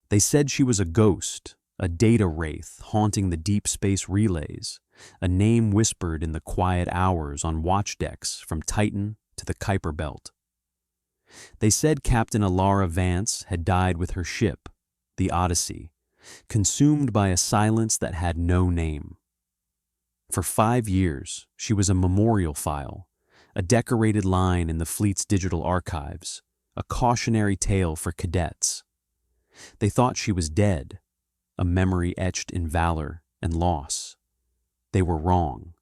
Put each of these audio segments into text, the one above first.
They said she was a ghost, a data wraith haunting the deep space relays, a name whispered in the quiet hours on watch decks from Titan to the Kuiper Belt. They said Captain Alara Vance had died with her ship, the Odyssey, consumed by a silence that had no name. For 5 years, she was a memorial file, a decorated line in the fleet's digital archives, a cautionary tale for cadets. They thought she was dead, a memory etched in valor and loss. They were wrong,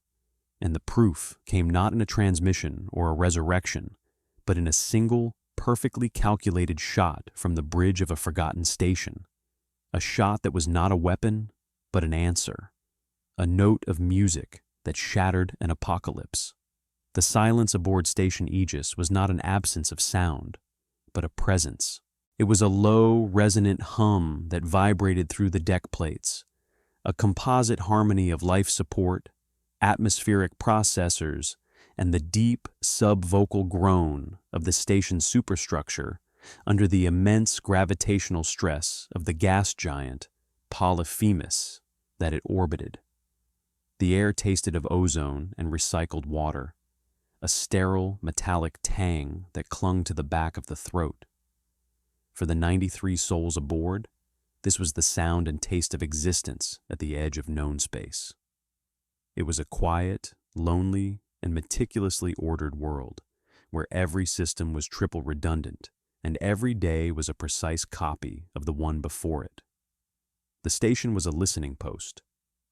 and the proof came not in a transmission or a resurrection, but in a single, perfectly calculated shot from the bridge of a forgotten station. A shot that was not a weapon, but an answer. A note of music that shattered an apocalypse. The silence aboard Station Aegis was not an absence of sound, but a presence. It was a low, resonant hum that vibrated through the deck plates, a composite harmony of life support, atmospheric processors, and the deep, sub-vocal groan of the station's superstructure under the immense gravitational stress of the gas giant, Polyphemus, that it orbited. The air tasted of ozone and recycled water, a sterile, metallic tang that clung to the back of the throat. For the 93 souls aboard, this was the sound and taste of existence at the edge of known space. It was a quiet, lonely, and meticulously ordered world, where every system was triple redundant, and every day was a precise copy of the one before it. The station was a listening post,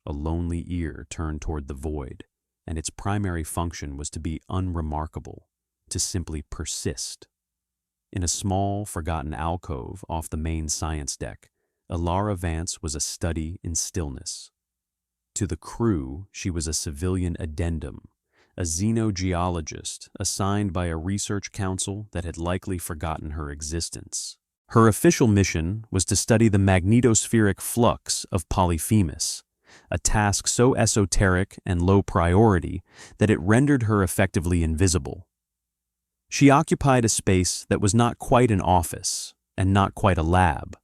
a lonely ear turned toward the void, and its primary function was to be unremarkable, to simply persist. In a small, forgotten alcove off the main science deck, Alara Vance was a study in stillness. To the crew, she was a civilian addendum, a xenogeologist assigned by a research council that had likely forgotten her existence. Her official mission was to study the magnetospheric flux of Polyphemus, a task so esoteric and low priority that it rendered her effectively invisible. She occupied a space that was not quite an office and not quite a lab,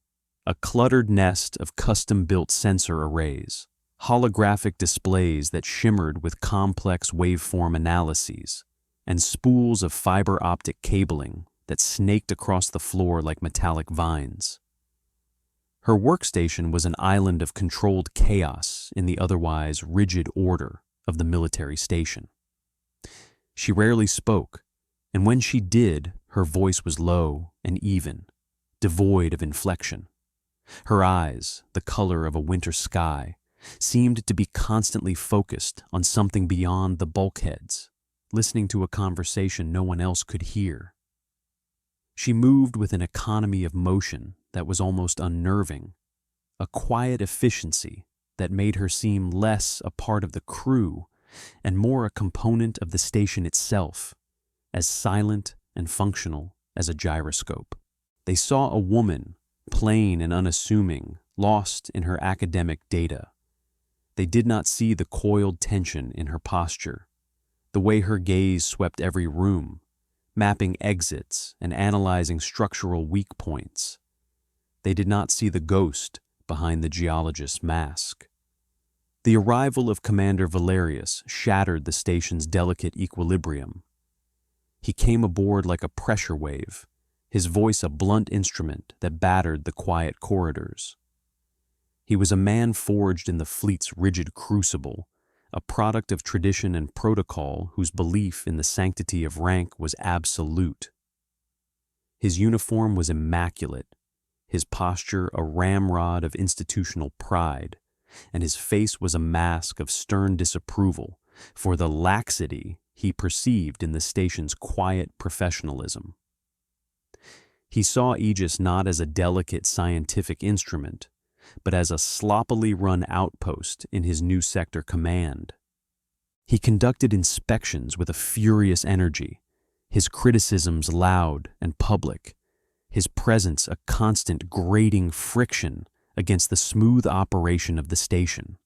a cluttered nest of custom-built sensor arrays, holographic displays that shimmered with complex waveform analyses, and spools of fiber optic cabling that snaked across the floor like metallic vines. Her workstation was an island of controlled chaos in the otherwise rigid order of the military station. She rarely spoke, and when she did, her voice was low and even, devoid of inflection. Her eyes, the color of a winter sky, seemed to be constantly focused on something beyond the bulkheads, listening to a conversation no one else could hear. She moved with an economy of motion that was almost unnerving, a quiet efficiency that made her seem less a part of the crew and more a component of the station itself, as silent and functional as a gyroscope. They saw a woman, plain and unassuming, lost in her academic data. They did not see the coiled tension in her posture, the way her gaze swept every room, mapping exits and analyzing structural weak points. They did not see the ghost behind the geologist's mask. The arrival of Commander Valerius shattered the station's delicate equilibrium. He came aboard like a pressure wave, his voice a blunt instrument that battered the quiet corridors. He was a man forged in the fleet's rigid crucible, a product of tradition and protocol whose belief in the sanctity of rank was absolute. His uniform was immaculate, his posture a ramrod of institutional pride, and his face was a mask of stern disapproval for the laxity he perceived in the station's quiet professionalism. He saw Aegis not as a delicate scientific instrument, but as a sloppily run outpost in his new sector command. He conducted inspections with a furious energy, his criticisms loud and public, his presence a constant grating friction against the smooth operation of the station.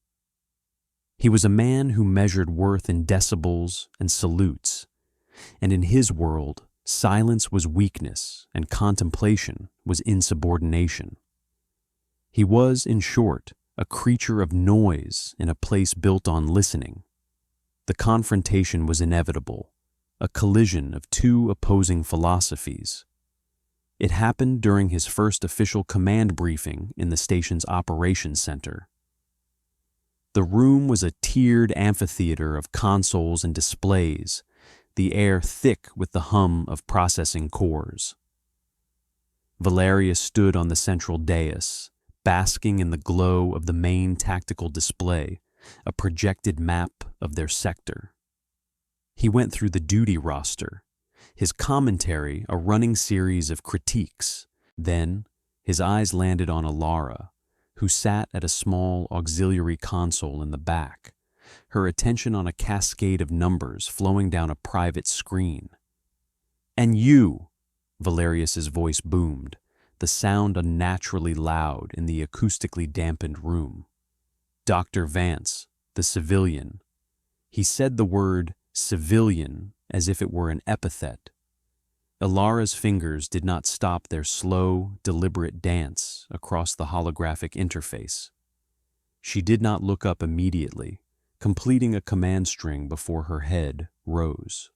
He was a man who measured worth in decibels and salutes, and in his world, silence was weakness and contemplation was insubordination. He was, in short, a creature of noise in a place built on listening. The confrontation was inevitable, a collision of two opposing philosophies. It happened during his first official command briefing in the station's operations center. The room was a tiered amphitheater of consoles and displays, the air thick with the hum of processing cores. Valerius stood on the central dais, basking in the glow of the main tactical display, a projected map of their sector. He went through the duty roster, his commentary a running series of critiques. Then, his eyes landed on Alara, who sat at a small auxiliary console in the back, her attention on a cascade of numbers flowing down a private screen. "And you," Valerius's voice boomed, the sound unnaturally loud in the acoustically dampened room. "Dr. Vance, the civilian." He said the word civilian as if it were an epithet. Alara's fingers did not stop their slow, deliberate dance across the holographic interface. She did not look up immediately, completing a command string before her head rose.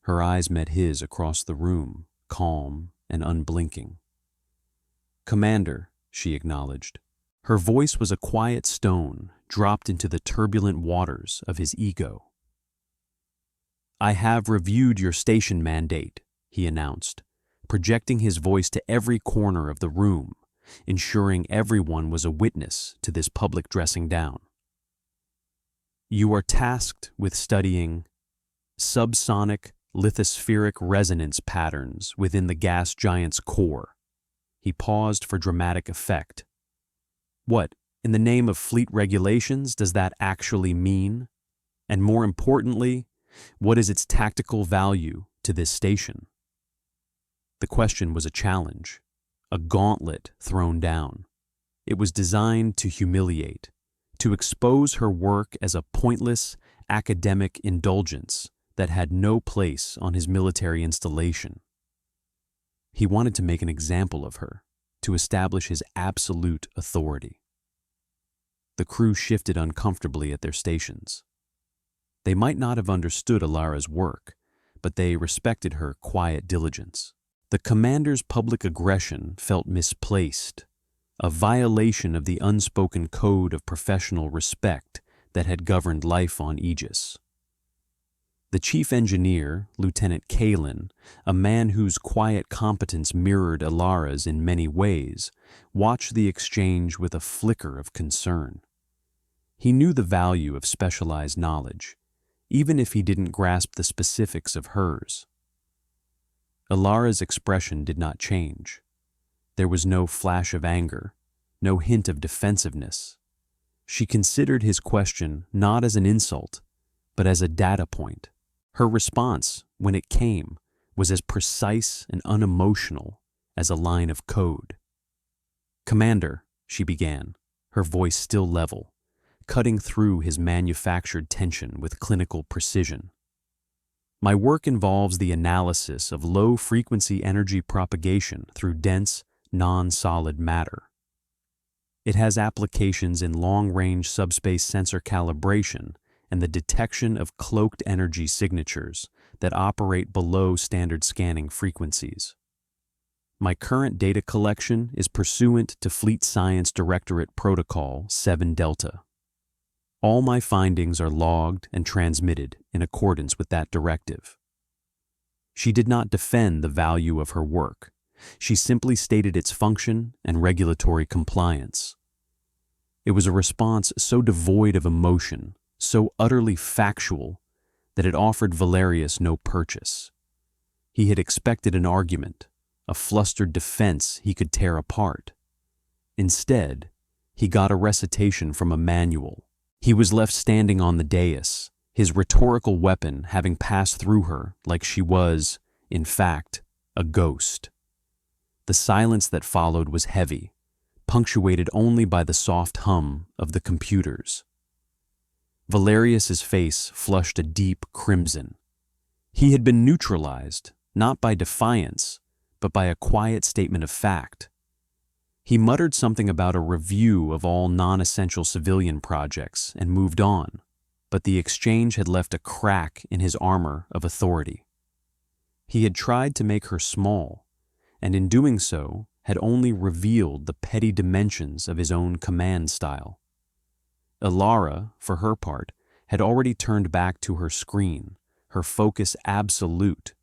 Her eyes met his across the room, calm and unblinking. "Commander," she acknowledged. Her voice was a quiet stone dropped into the turbulent waters of his ego. "I have reviewed your station mandate," he announced, projecting his voice to every corner of the room, ensuring everyone was a witness to this public dressing down. "You are tasked with studying subsonic lithospheric resonance patterns within the gas giant's core." He paused for dramatic effect. "What, in the name of fleet regulations, does that actually mean? And more importantly, what is its tactical value to this station?" The question was a challenge, a gauntlet thrown down. It was designed to humiliate, to expose her work as a pointless academic indulgence that had no place on his military installation. He wanted to make an example of her, to establish his absolute authority. The crew shifted uncomfortably at their stations. They might not have understood Alara's work, but they respected her quiet diligence. The commander's public aggression felt misplaced, a violation of the unspoken code of professional respect that had governed life on Aegis. The chief engineer, Lieutenant Kalin, a man whose quiet competence mirrored Alara's in many ways, watched the exchange with a flicker of concern. He knew the value of specialized knowledge, even if he didn't grasp the specifics of hers. Alara's expression did not change. There was no flash of anger, no hint of defensiveness. She considered his question not as an insult, but as a data point. Her response, when it came, was as precise and unemotional as a line of code. "Commander," she began, her voice still level, cutting through his manufactured tension with clinical precision. "My work involves the analysis of low-frequency energy propagation through dense, non-solid matter. It has applications in long-range subspace sensor calibration and the detection of cloaked energy signatures that operate below standard scanning frequencies. My current data collection is pursuant to Fleet Science Directorate Protocol 7 Delta. All my findings are logged and transmitted in accordance with that directive." She did not defend the value of her work. She simply stated its function and regulatory compliance. It was a response so devoid of emotion, so utterly factual, that it offered Valerius no purchase. He had expected an argument, a flustered defense he could tear apart. Instead, he got a recitation from a manual. He was left standing on the dais, his rhetorical weapon having passed through her like she was, in fact, a ghost. The silence that followed was heavy, punctuated only by the soft hum of the computers. Valerius's face flushed a deep crimson. He had been neutralized, not by defiance, but by a quiet statement of fact. He muttered something about a review of all non-essential civilian projects and moved on, but the exchange had left a crack in his armor of authority. He had tried to make her small, and in doing so had only revealed the petty dimensions of his own command style. Ilara, for her part, had already turned back to her screen, her focus absolute,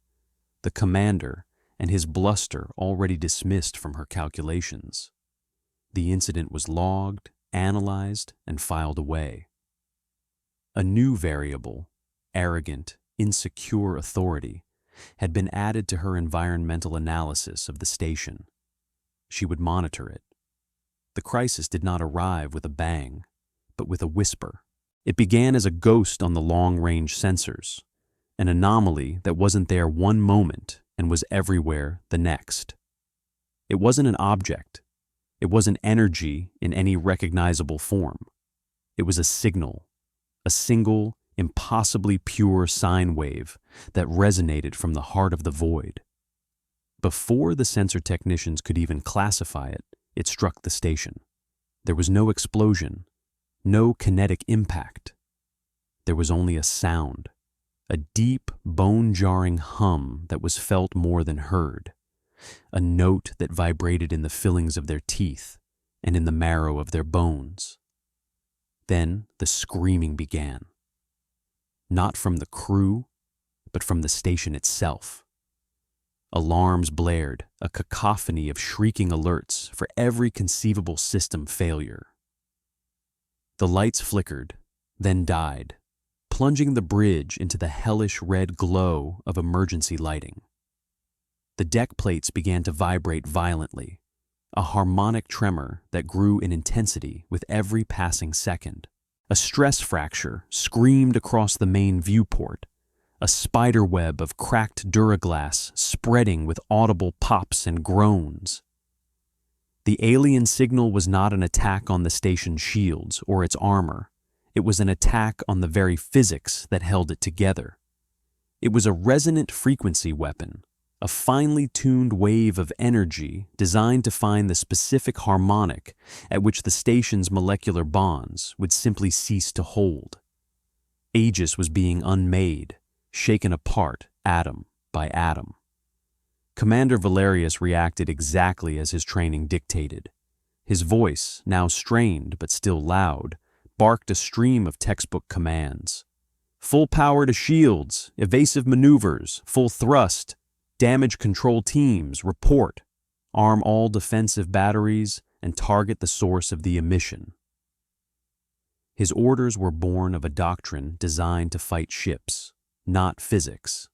the commander and his bluster already dismissed from her calculations. The incident was logged, analyzed, and filed away. A new variable, arrogant, insecure authority, had been added to her environmental analysis of the station. She would monitor it. The crisis did not arrive with a bang, but with a whisper. It began as a ghost on the long-range sensors, an anomaly that wasn't there one moment and was everywhere the next. It wasn't an object. It wasn't energy in any recognizable form. It was a signal, a single, impossibly pure sine wave that resonated from the heart of the void. Before the sensor technicians could even classify it, it struck the station. There was no explosion, no kinetic impact. There was only a sound, a deep, bone-jarring hum that was felt more than heard, a note that vibrated in the fillings of their teeth and in the marrow of their bones. Then the screaming began. Not from the crew, but from the station itself. Alarms blared, a cacophony of shrieking alerts for every conceivable system failure. The lights flickered, then died, plunging the bridge into the hellish red glow of emergency lighting. The deck plates began to vibrate violently, a harmonic tremor that grew in intensity with every passing second. A stress fracture screamed across the main viewport, a spider web of cracked duraglass spreading with audible pops and groans. The alien signal was not an attack on the station's shields or its armor. It was an attack on the very physics that held it together. It was a resonant frequency weapon, a finely tuned wave of energy designed to find the specific harmonic at which the station's molecular bonds would simply cease to hold. Aegis was being unmade, shaken apart atom by atom. Commander Valerius reacted exactly as his training dictated. His voice, now strained but still loud, barked a stream of textbook commands. Full power to shields, evasive maneuvers, full thrust, damage control teams, report, arm all defensive batteries, and target the source of the emission. His orders were born of a doctrine designed to fight ships, not physics.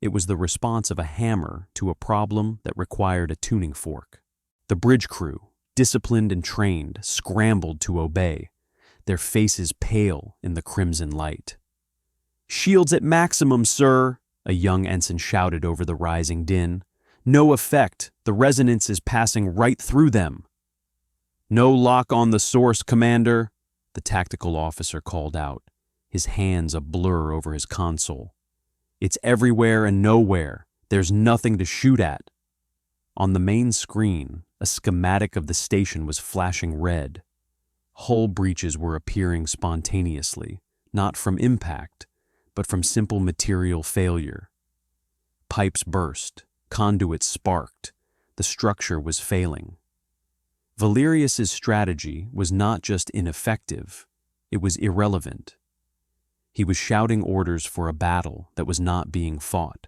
It was the response of a hammer to a problem that required a tuning fork. The bridge crew, disciplined and trained, scrambled to obey, their faces pale in the crimson light. "Shields at maximum, sir," a young ensign shouted over the rising din. "No effect. The resonance is passing right through them." "No lock on the source, Commander," the tactical officer called out, his hands a blur over his console. "It's everywhere and nowhere. There's nothing to shoot at." On the main screen, a schematic of the station was flashing red. Hull breaches were appearing spontaneously, not from impact, but from simple material failure. Pipes burst, conduits sparked, the structure was failing. Valerius's strategy was not just ineffective, it was irrelevant. He was shouting orders for a battle that was not being fought,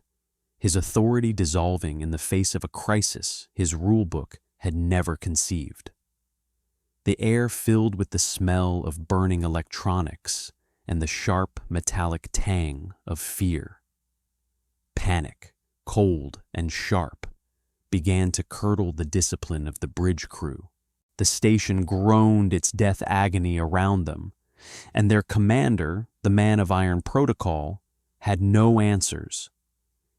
his authority dissolving in the face of a crisis his rulebook had never conceived. The air filled with the smell of burning electronics and the sharp metallic tang of fear. Panic, cold and sharp, began to curdle the discipline of the bridge crew. The station groaned its death agony around them, and their commander, the man of iron protocol, had no answers.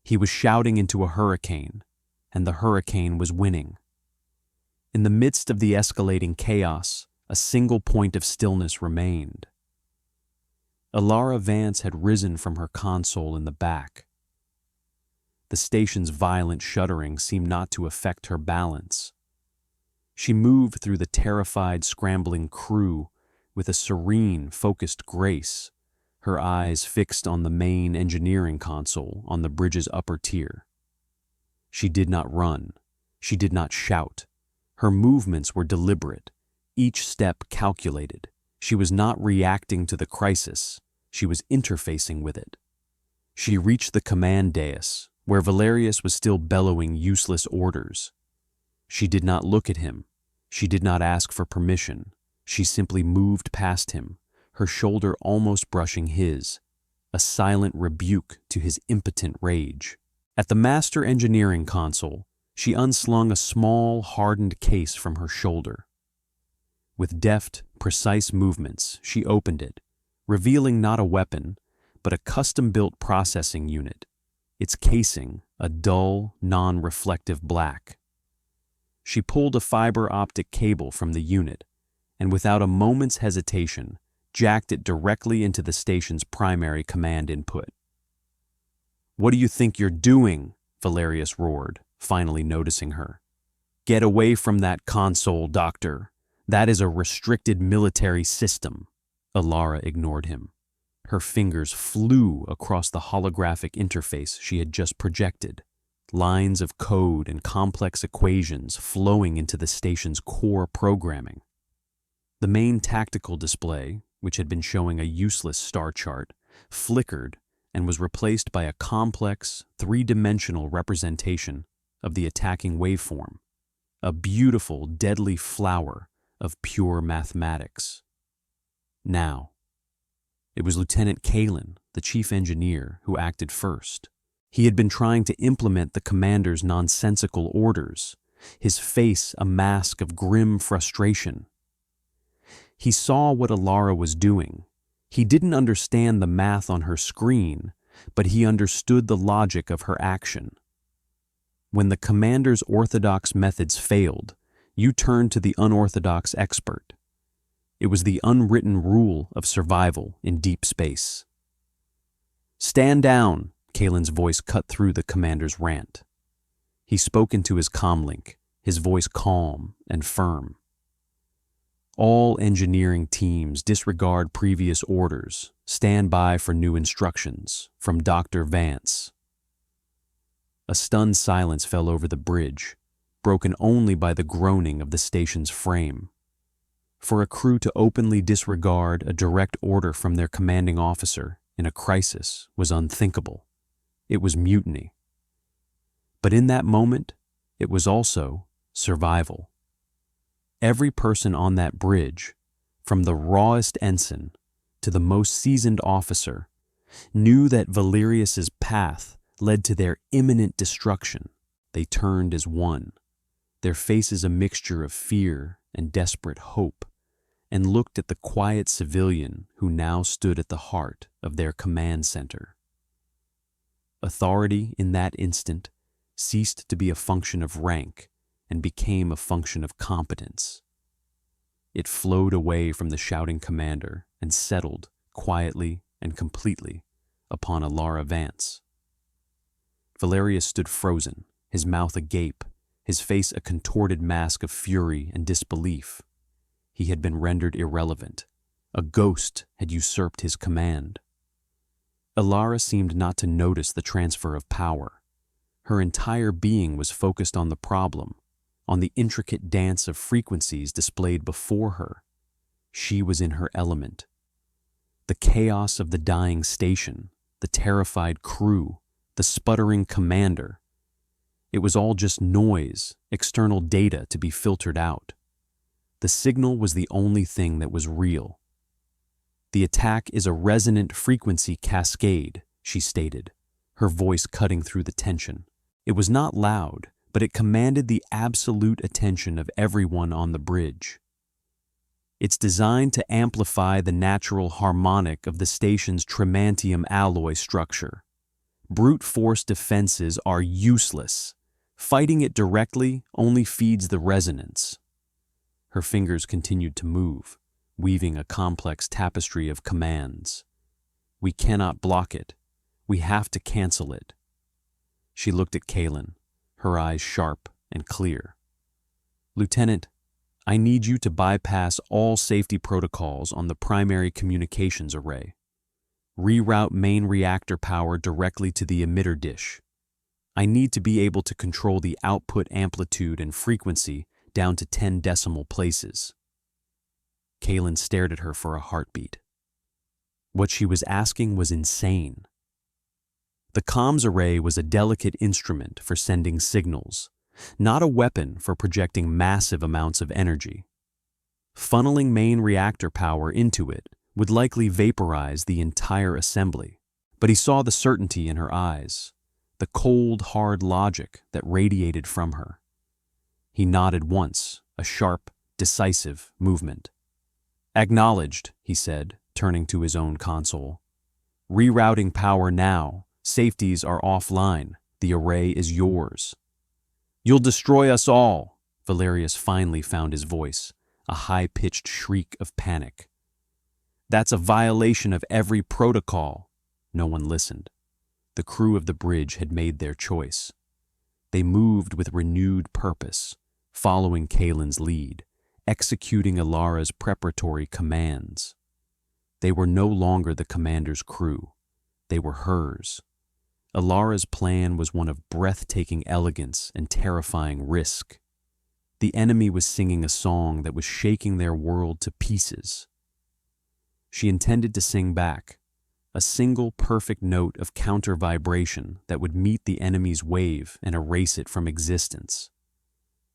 He was shouting into a hurricane, and the hurricane was winning. In the midst of the escalating chaos, a single point of stillness remained. Ilara Vance had risen from her console in the back. The station's violent shuddering seemed not to affect her balance. She moved through the terrified, scrambling crew with a serene, focused grace, her eyes fixed on the main engineering console on the bridge's upper tier. She did not run. She did not shout. Her movements were deliberate, each step calculated. She was not reacting to the crisis. She was interfacing with it. She reached the command dais, where Valerius was still bellowing useless orders. She did not look at him. She did not ask for permission. She simply moved past him, her shoulder almost brushing his, a silent rebuke to his impotent rage. At the master engineering console, she unslung a small, hardened case from her shoulder. With deft, precise movements, she opened it, revealing not a weapon, but a custom-built processing unit, its casing a dull, non-reflective black. She pulled a fiber optic cable from the unit, and without a moment's hesitation, jacked it directly into the station's primary command input. "What do you think you're doing?" Valerius roared, finally noticing her. "Get away from that console, Doctor. That is a restricted military system." Alara ignored him. Her fingers flew across the holographic interface she had just projected, lines of code and complex equations flowing into the station's core programming. The main tactical display, which had been showing a useless star chart, flickered and was replaced by a complex, three-dimensional representation of the attacking waveform, a beautiful, deadly flower of pure mathematics. Now, it was Lieutenant Kalen, the chief engineer, who acted first. He had been trying to implement the commander's nonsensical orders, his face a mask of grim frustration. He saw what Alara was doing. He didn't understand the math on her screen, but he understood the logic of her action. When the commander's orthodox methods failed, you turned to the unorthodox expert. It was the unwritten rule of survival in deep space. "Stand down," Kalen's voice cut through the commander's rant. He spoke into his comlink, his voice calm and firm. "All engineering teams disregard previous orders. Stand by for new instructions from Dr. Vance." A stunned silence fell over the bridge, broken only by the groaning of the station's frame. For a crew to openly disregard a direct order from their commanding officer in a crisis was unthinkable. It was mutiny. But in that moment, it was also survival. Every person on that bridge, from the rawest ensign to the most seasoned officer, knew that Valerius's path led to their imminent destruction. They turned as one, their faces a mixture of fear and desperate hope, and looked at the quiet civilian who now stood at the heart of their command center. Authority in that instant ceased to be a function of rank and became a function of competence. It flowed away from the shouting commander and settled quietly and completely upon Alara Vance. Valerius stood frozen, his mouth agape, his face a contorted mask of fury and disbelief. He had been rendered irrelevant. A ghost had usurped his command. Alara seemed not to notice the transfer of power. Her entire being was focused on the problem, on the intricate dance of frequencies displayed before her. She was in her element. The chaos of the dying station, the terrified crew, the sputtering commander. It was all just noise, external data to be filtered out. The signal was the only thing that was real. "The attack is a resonant frequency cascade," she stated, her voice cutting through the tension. It was not loud, but it commanded the absolute attention of everyone on the bridge. "It's designed to amplify the natural harmonic of the station's tremantium alloy structure. Brute force defenses are useless. Fighting it directly only feeds the resonance." Her fingers continued to move, weaving a complex tapestry of commands. "We cannot block it. We have to cancel it." She looked at Kalen, her eyes sharp and clear. "Lieutenant, I need you to bypass all safety protocols on the primary communications array. Reroute main reactor power directly to the emitter dish. I need to be able to control the output amplitude and frequency down to 10 decimal places. Kaylin stared at her for a heartbeat. What she was asking was insane. The comms array was a delicate instrument for sending signals, not a weapon for projecting massive amounts of energy. Funneling main reactor power into it would likely vaporize the entire assembly, but he saw the certainty in her eyes, the cold, hard logic that radiated from her. He nodded once, a sharp, decisive movement. "Acknowledged," he said, turning to his own console. "Rerouting power now. Safeties are offline. The array is yours." "You'll destroy us all," Valerius finally found his voice, a high-pitched shriek of panic. "That's a violation of every protocol." No one listened. The crew of the bridge had made their choice. They moved with renewed purpose, following Kaylin's lead, executing Ilara's preparatory commands. They were no longer the commander's crew. They were hers. Ilara's plan was one of breathtaking elegance and terrifying risk. The enemy was singing a song that was shaking their world to pieces. She intended to sing back, a single perfect note of counter-vibration that would meet the enemy's wave and erase it from existence.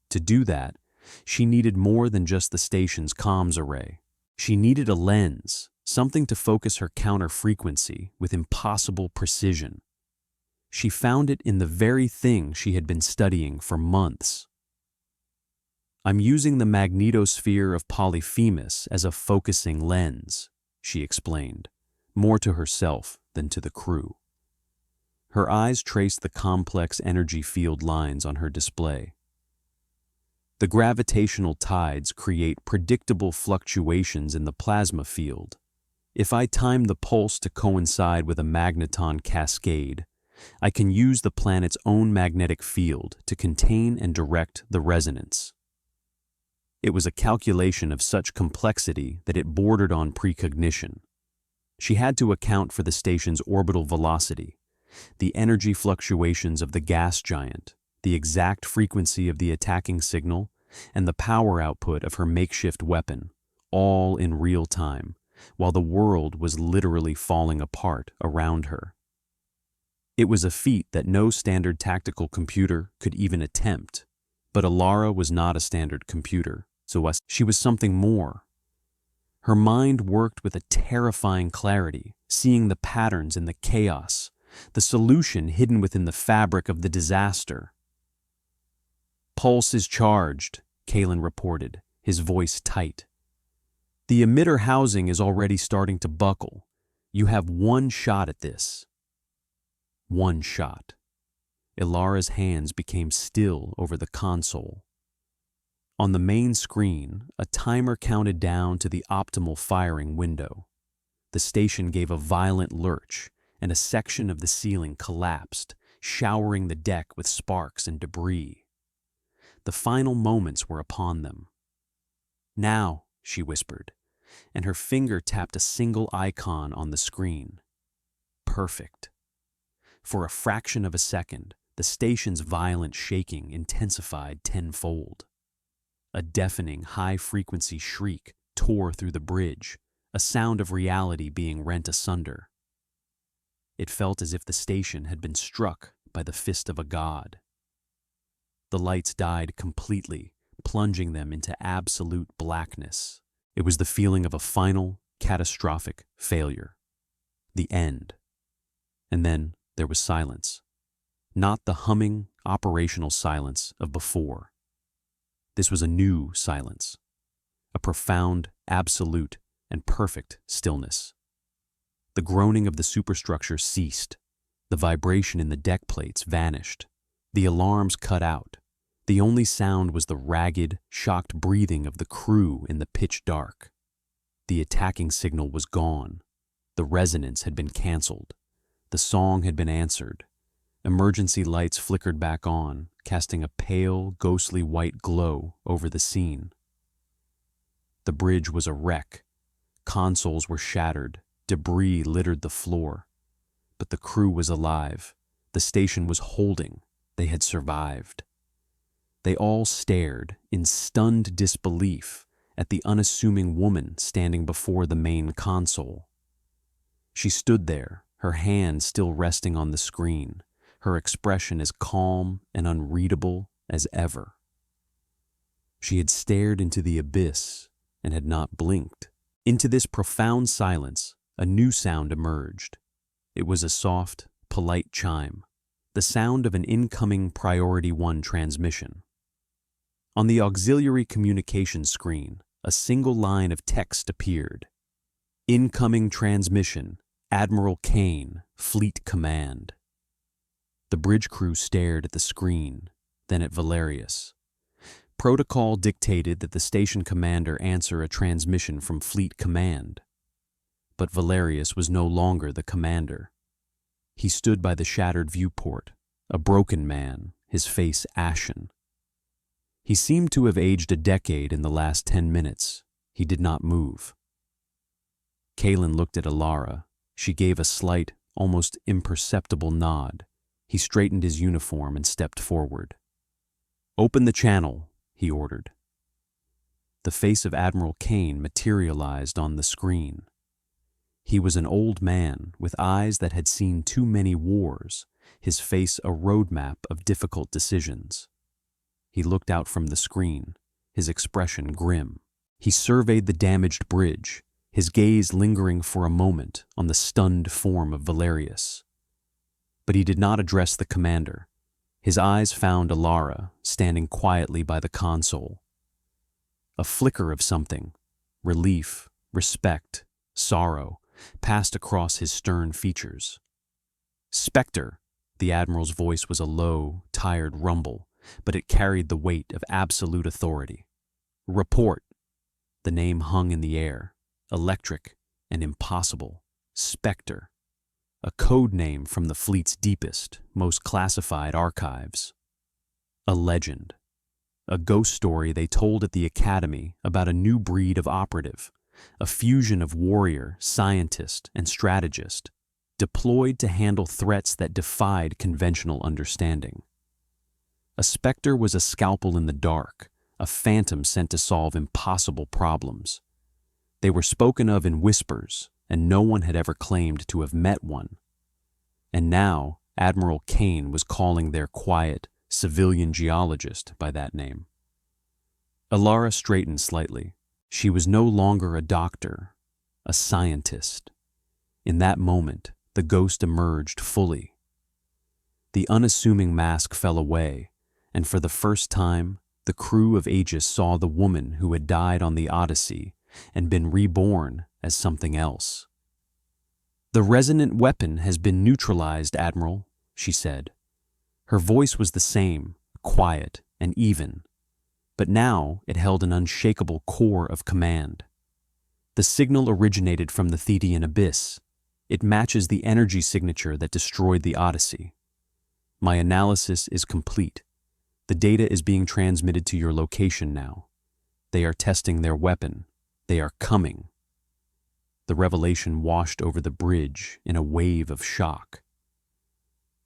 To do that, she needed more than just the station's comms array. She needed a lens, something to focus her counter-frequency with impossible precision. She found it in the very thing she had been studying for months. "I'm using the magnetosphere of Polyphemus as a focusing lens," she explained, more to herself than to the crew. Her eyes traced the complex energy field lines on her display. The gravitational tides create predictable fluctuations in the plasma field. If I time the pulse to coincide with a magneton cascade, I can use the planet's own magnetic field to contain and direct the resonance. It was a calculation of such complexity that it bordered on precognition. She had to account for the station's orbital velocity, the energy fluctuations of the gas giant, the exact frequency of the attacking signal, and the power output of her makeshift weapon, all in real time, while the world was literally falling apart around her. It was a feat that no standard tactical computer could even attempt, but Ilara was not a standard computer, so she was something more. Her mind worked with a terrifying clarity, seeing the patterns in the chaos, the solution hidden within the fabric of the disaster. "Pulse is charged," Kaylin reported, his voice tight. "The emitter housing is already starting to buckle. You have one shot at this." One shot. Ilara's hands became still over the console. On the main screen, a timer counted down to the optimal firing window. The station gave a violent lurch, and a section of the ceiling collapsed, showering the deck with sparks and debris. The final moments were upon them. "Now," she whispered, and her finger tapped a single icon on the screen. Perfect. For a fraction of a second, the station's violent shaking intensified tenfold. A deafening, high-frequency shriek tore through the bridge, a sound of reality being rent asunder. It felt as if the station had been struck by the fist of a god. The lights died completely, plunging them into absolute blackness. It was the feeling of a final, catastrophic failure. The end. And then there was silence. Not the humming, operational silence of before. This was a new silence. A profound, absolute, and perfect stillness. The groaning of the superstructure ceased. The vibration in the deck plates vanished. The alarms cut out. The only sound was the ragged, shocked breathing of the crew in the pitch dark. The attacking signal was gone. The resonance had been canceled. The song had been answered. Emergency lights flickered back on, casting a pale, ghostly white glow over the scene. The bridge was a wreck. Consoles were shattered, debris littered the floor. But the crew was alive. The station was holding. They had survived. They all stared in stunned disbelief at the unassuming woman standing before the main console. She stood there, her hand still resting on the screen, her expression as calm and unreadable as ever. She had stared into the abyss and had not blinked. Into this profound silence, a new sound emerged. It was a soft, polite chime, the sound of an incoming Priority 1 transmission. On the auxiliary communication screen, a single line of text appeared. Incoming transmission, Admiral Kane, Fleet Command. The bridge crew stared at the screen, then at Valerius. Protocol dictated that the station commander answer a transmission from Fleet Command. But Valerius was no longer the commander. He stood by the shattered viewport, a broken man, his face ashen. He seemed to have aged a decade in the last 10 minutes. He did not move. Kalen looked at Alara. She gave a slight, almost imperceptible nod. He straightened his uniform and stepped forward. "Open the channel," he ordered. The face of Admiral Kane materialized on the screen. He was an old man with eyes that had seen too many wars, his face a roadmap of difficult decisions. He looked out from the screen, his expression grim. He surveyed the damaged bridge, his gaze lingering for a moment on the stunned form of Valerius. But he did not address the commander. His eyes found Alara, standing quietly by the console. A flicker of something, relief, respect, sorrow, passed across his stern features. "Spectre," the Admiral's voice was a low, tired rumble, but it carried the weight of absolute authority. "Report." The name hung in the air, electric and impossible. Spectre, a code name from the fleet's deepest, most classified archives. A legend, a ghost story they told at the academy about a new breed of operative, a fusion of warrior, scientist, and strategist, deployed to handle threats that defied conventional understanding. A specter was a scalpel in the dark, a phantom sent to solve impossible problems. They were spoken of in whispers, and no one had ever claimed to have met one. And now Admiral Kane was calling their quiet, civilian geologist by that name. Alara straightened slightly. She was no longer a doctor, a scientist. In that moment, the ghost emerged fully. The unassuming mask fell away, and for the first time, the crew of Aegis saw the woman who had died on the Odyssey and been reborn as something else. "The resonant weapon has been neutralized, Admiral," she said. Her voice was the same, quiet and even, but now it held an unshakable core of command. "The signal originated from the Thetian abyss. It matches the energy signature that destroyed the Odyssey. My analysis is complete. The data is being transmitted to your location now. They are testing their weapon. They are coming." The revelation washed over the bridge in a wave of shock.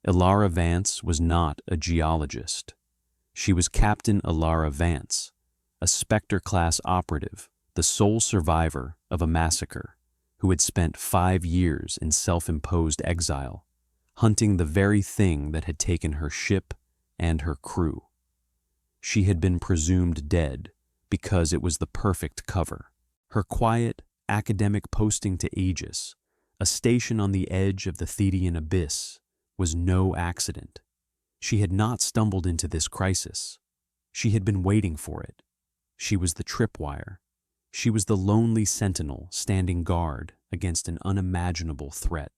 Alara Vance was not a geologist. She was Captain Alara Vance, a Spectre-class operative, the sole survivor of a massacre, who had spent 5 years in self-imposed exile, hunting the very thing that had taken her ship and her crew. She had been presumed dead because it was the perfect cover. Her quiet, academic posting to Aegis, a station on the edge of the Thetian abyss, was no accident. She had not stumbled into this crisis. She had been waiting for it. She was the tripwire. She was the lonely sentinel standing guard against an unimaginable threat.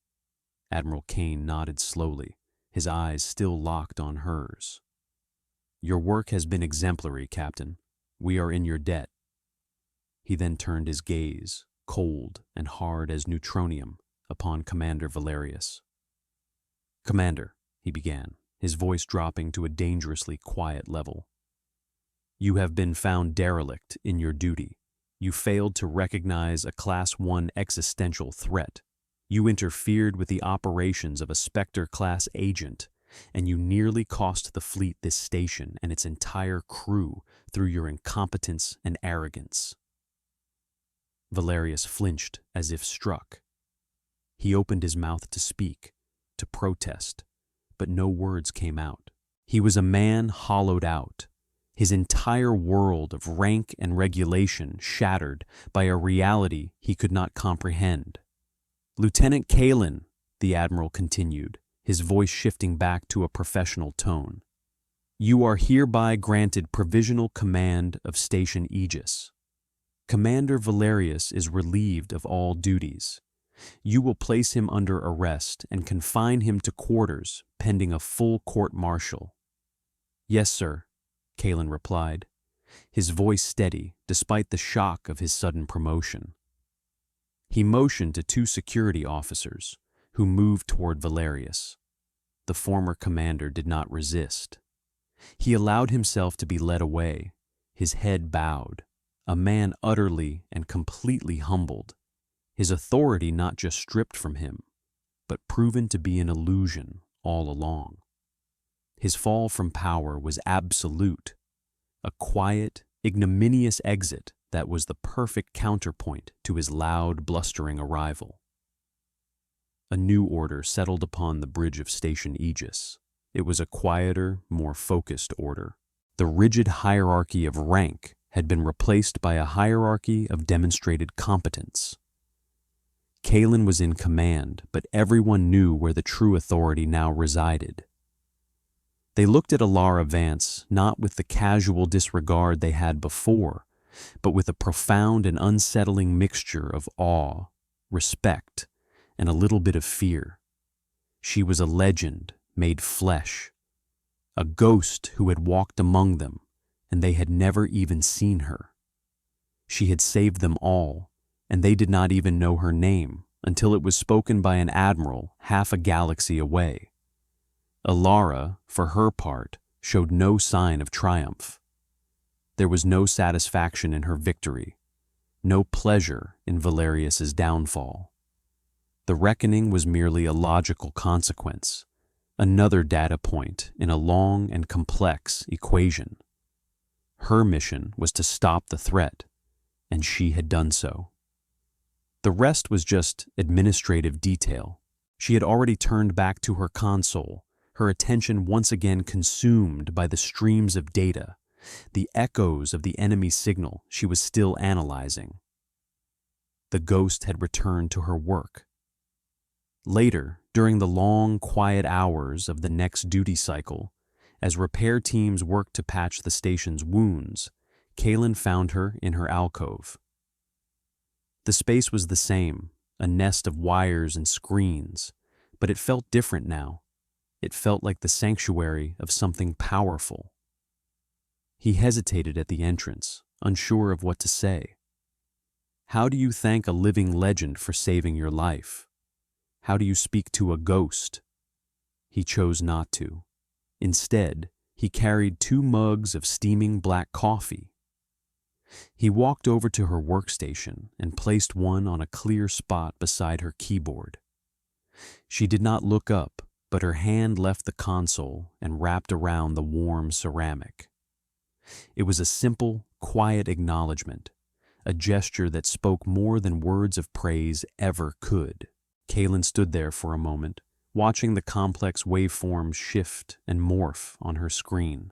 Admiral Kane nodded slowly, his eyes still locked on hers. "Your work has been exemplary, Captain. We are in your debt." He then turned his gaze, cold and hard as neutronium, upon Commander Valerius. "Commander," he began, his voice dropping to a dangerously quiet level, "you have been found derelict in your duty. You failed to recognize a Class 1 existential threat. You interfered with the operations of a Spectre-class agent, and you nearly cost the fleet this station and its entire crew through your incompetence and arrogance. Valerius flinched as if struck. He opened his mouth to speak, to protest, but no words came out. He was a man hollowed out, his entire world of rank and regulation shattered by a reality he could not comprehend. "Lieutenant Kalin," the admiral continued, his voice shifting back to a professional tone, "you are hereby granted provisional command of Station Aegis. Commander Valerius is relieved of all duties. You will place him under arrest and confine him to quarters pending a full court-martial." "Yes, sir," Kalin replied, his voice steady despite the shock of his sudden promotion. He motioned to two security officers, who moved toward Valerius. The former commander did not resist. He allowed himself to be led away, his head bowed, a man utterly and completely humbled, his authority not just stripped from him, but proven to be an illusion all along. His fall from power was absolute, a quiet, ignominious exit that was the perfect counterpoint to his loud, blustering arrival. A new order settled upon the bridge of Station Aegis. It was a quieter, more focused order. The rigid hierarchy of rank had been replaced by a hierarchy of demonstrated competence. Kalin was in command, but everyone knew where the true authority now resided. They looked at Alara Vance not with the casual disregard they had before, but with a profound and unsettling mixture of awe, respect, and a little bit of fear. She was a legend made flesh, a ghost who had walked among them, and they had never even seen her. She had saved them all, and they did not even know her name until it was spoken by an admiral half a galaxy away. Alara, for her part, showed no sign of triumph. There was no satisfaction in her victory, no pleasure in Valerius's downfall. The reckoning was merely a logical consequence, another data point in a long and complex equation. Her mission was to stop the threat, and she had done so. The rest was just administrative detail. She had already turned back to her console, her attention once again consumed by the streams of data, the echoes of the enemy signal she was still analyzing. The ghost had returned to her work. Later, during the long, quiet hours of the next duty cycle, as repair teams worked to patch the station's wounds, Kalin found her in her alcove. The space was the same, a nest of wires and screens, but it felt different now. It felt like the sanctuary of something powerful. He hesitated at the entrance, unsure of what to say. How do you thank a living legend for saving your life? How do you speak to a ghost? He chose not to. Instead, he carried 2 mugs of steaming black coffee. He walked over to her workstation and placed one on a clear spot beside her keyboard. She did not look up, but her hand left the console and wrapped around the warm ceramic. It was a simple, quiet acknowledgement, a gesture that spoke more than words of praise ever could. Kalin stood there for a moment, watching the complex waveforms shift and morph on her screen.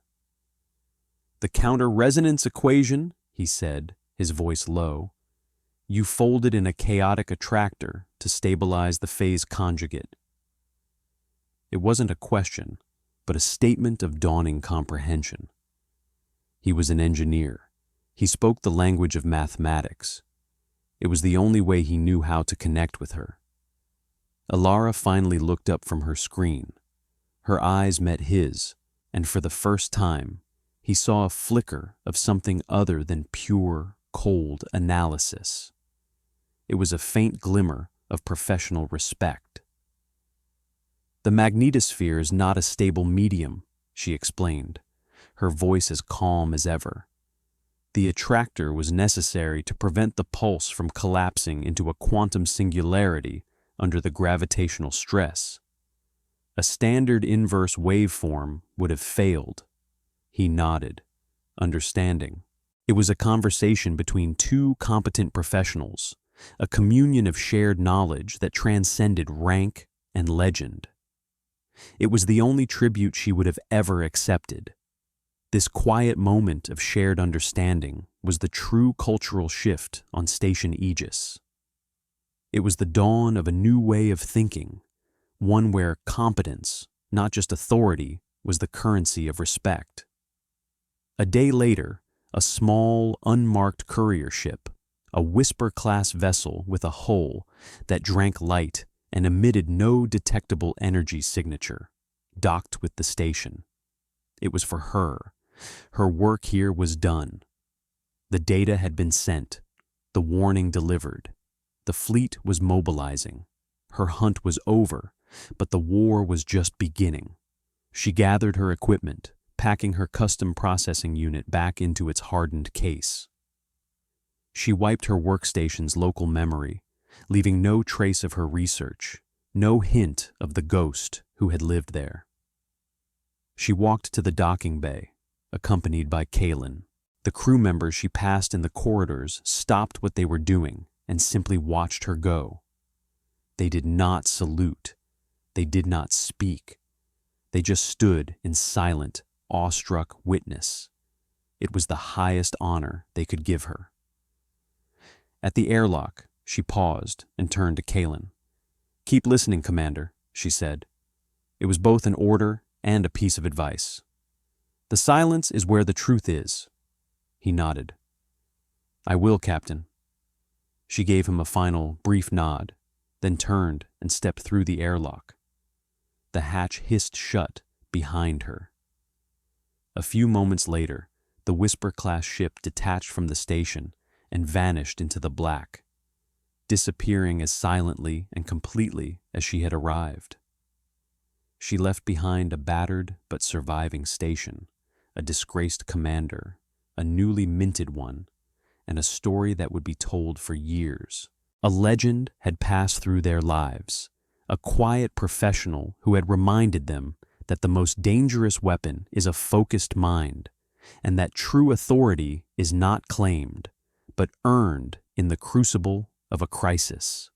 "The counter-resonance equation," he said, his voice low. "You folded in a chaotic attractor to stabilize the phase conjugate." It wasn't a question, but a statement of dawning comprehension. He was an engineer. He spoke the language of mathematics. It was the only way he knew how to connect with her. Alara finally looked up from her screen. Her eyes met his, and for the first time, he saw a flicker of something other than pure, cold analysis. It was a faint glimmer of professional respect. "The magnetosphere is not a stable medium," she explained, her voice as calm as ever. The attractor was necessary to prevent the pulse from collapsing into a quantum singularity under the gravitational stress. A standard inverse waveform would have failed. He nodded, understanding. It was a conversation between two competent professionals, a communion of shared knowledge that transcended rank and legend. It was the only tribute she would have ever accepted. This quiet moment of shared understanding was the true cultural shift on Station Aegis. It was the dawn of a new way of thinking, one where competence, not just authority, was the currency of respect. A day later, a small, unmarked courier ship, a Whisper-class vessel with a hull that drank light and emitted no detectable energy signature, docked with the station. It was for her. Her work here was done. The data had been sent, the warning delivered. The fleet was mobilizing. Her hunt was over, but the war was just beginning. She gathered her equipment, packing her custom processing unit back into its hardened case. She wiped her workstation's local memory, leaving no trace of her research, no hint of the ghost who had lived there. She walked to the docking bay, accompanied by Kalen. The crew members she passed in the corridors stopped what they were doing and simply watched her go. They did not salute. They did not speak. They just stood in silent, awestruck witness. It was the highest honor they could give her. At the airlock, she paused and turned to Kalen. "Keep listening, Commander," she said. It was both an order and a piece of advice. "The silence is where the truth is." He nodded. "I will, Captain." She gave him a final, brief nod, then turned and stepped through the airlock. The hatch hissed shut behind her. A few moments later, the Whisper-class ship detached from the station and vanished into the black, disappearing as silently and completely as she had arrived. She left behind a battered but surviving station, a disgraced commander, a newly minted one, and a story that would be told for years. A legend had passed through their lives, a quiet professional who had reminded them that the most dangerous weapon is a focused mind, and that true authority is not claimed, but earned in the crucible of a crisis.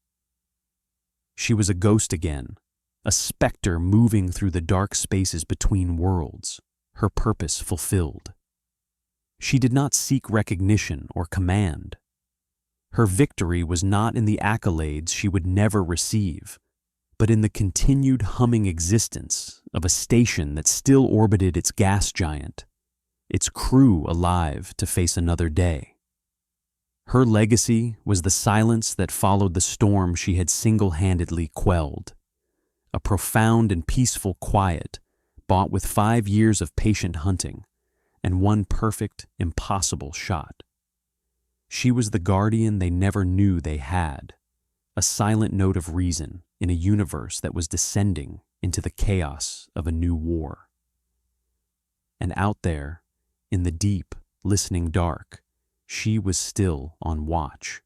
She was a ghost again, a specter moving through the dark spaces between worlds, her purpose fulfilled. She did not seek recognition or command. Her victory was not in the accolades she would never receive, but in the continued humming existence of a station that still orbited its gas giant, its crew alive to face another day. Her legacy was the silence that followed the storm she had single-handedly quelled, a profound and peaceful quiet bought with 5 years of patient hunting and one perfect, impossible shot. She was the guardian they never knew they had, a silent note of reason in a universe that was descending into the chaos of a new war. And out there, in the deep, listening dark, she was still on watch.